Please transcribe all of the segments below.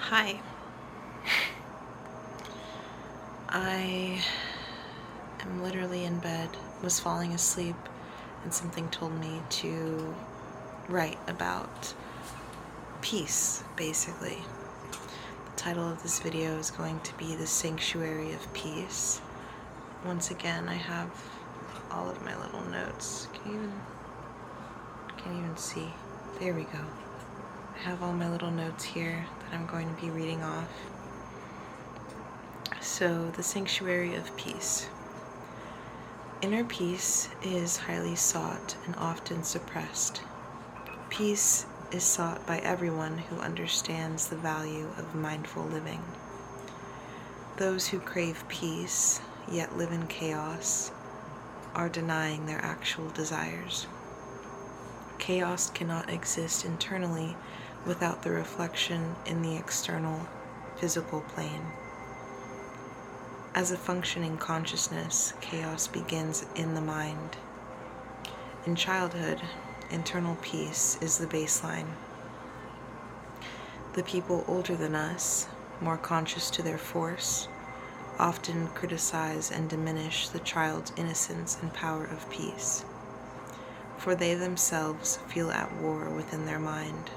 Hi. I am literally in bed, was falling asleep, and something told me to write about peace, basically. The title of this video is going to be The Sanctuary of Peace. Once again, I have all of my little notes. Can't even see. There we go. I have all my little notes here that I'm going to be reading off. So, the Sanctuary of Peace. Inner peace is highly sought and often suppressed. Peace is sought by everyone who understands the value of mindful living. Those who crave peace, yet live in chaos, are denying their actual desires. Chaos cannot exist internally without the reflection in the external physical plane. As a functioning consciousness, chaos begins in the mind. In childhood, internal peace is the baseline. The people older than us, more conscious to their force, often criticize and diminish the child's innocence and power of peace, for they themselves feel at war within their mind.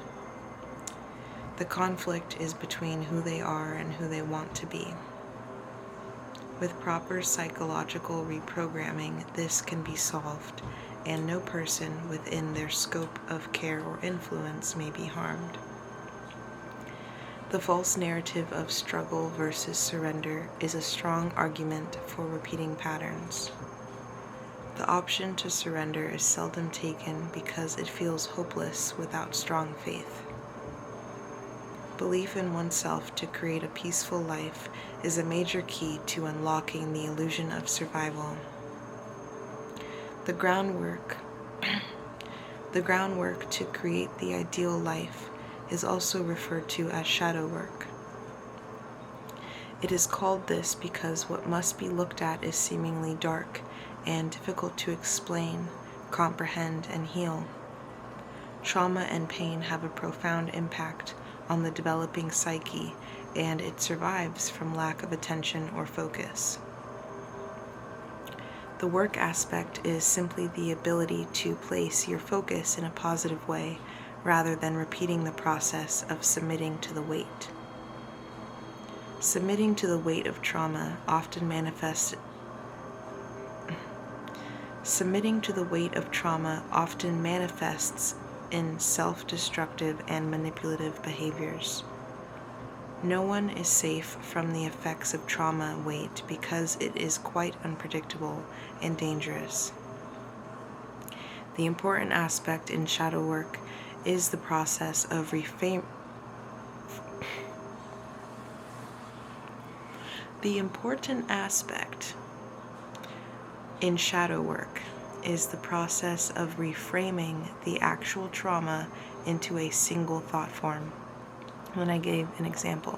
The conflict is between who they are and who they want to be. With proper psychological reprogramming, this can be solved, and no person within their scope of care or influence may be harmed. The false narrative of struggle versus surrender is a strong argument for repeating patterns. The option to surrender is seldom taken because it feels hopeless without strong faith. Belief in oneself to create a peaceful life is a major key to unlocking the illusion of survival. The groundwork to create the ideal life is also referred to as shadow work. It is called this because what must be looked at is seemingly dark and difficult to explain, comprehend, and heal. Trauma and pain have a profound impact on the developing psyche, and it survives from lack of attention or focus. The work aspect is simply the ability to place your focus in a positive way rather than repeating the process of submitting to the weight. Submitting to the weight of trauma often manifests in self-destructive and manipulative behaviors. No one is safe from the effects of trauma weight because it is quite unpredictable and dangerous. The important aspect in shadow work is the process of reframing the actual trauma into a single thought form. When I gave an example.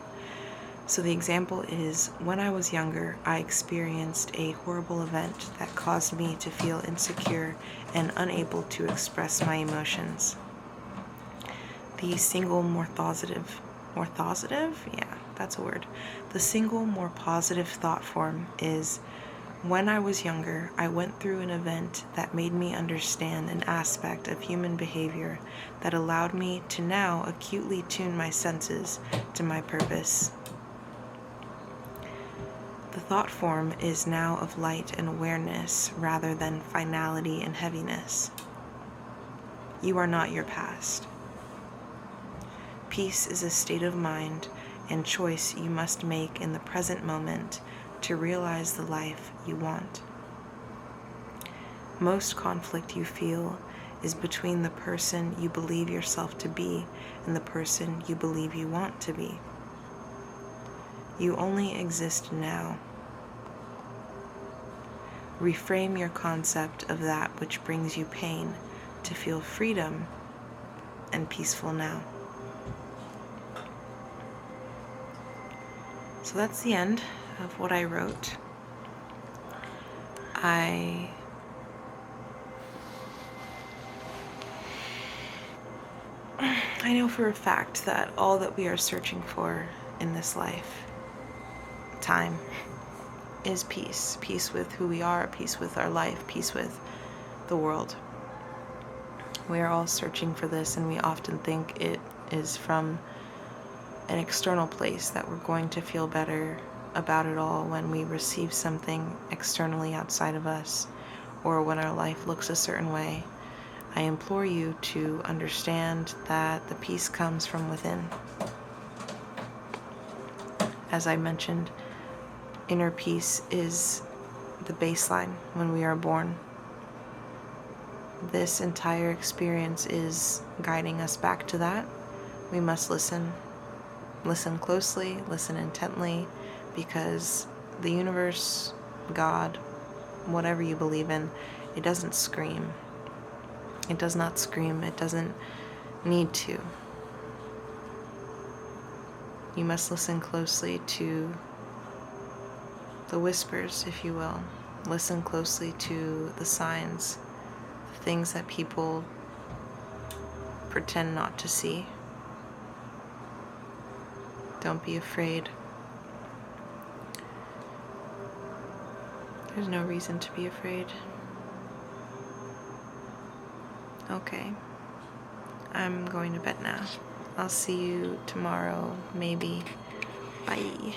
So the example is, when I was younger, I experienced a horrible event that caused me to feel insecure and unable to express my emotions. The single more positive thought form is, when I was younger, I went through an event that made me understand an aspect of human behavior that allowed me to now acutely tune my senses to my purpose. The thought form is now of light and awareness rather than finality and heaviness. You are not your past. Peace is a state of mind and choice you must make in the present moment to realize the life you want. Most conflict you feel is between the person you believe yourself to be and the person you believe you want to be. You only exist now. Reframe your concept of that which brings you pain to feel freedom and peaceful now. So that's the end of what I wrote. I know for a fact that all that we are searching for in this life, time, is peace. Peace with who we are, peace with our life, peace with the world. We are all searching for this, and we often think it is from an external place that we're going to feel better about it all when we receive something externally outside of us, or when our life looks a certain way. I implore you to understand that the peace comes from within. As I mentioned, inner peace is the baseline when we are born. This entire experience is guiding us back to that. We must listen. Listen closely, listen intently, because the universe, God, whatever you believe in, it doesn't scream. It does not scream. It doesn't need to. You must listen closely to the whispers, if you will. Listen closely to the signs, the things that people pretend not to see. Don't be afraid. There's no reason to be afraid. Okay. I'm going to bed now. I'll see you tomorrow, maybe. Bye.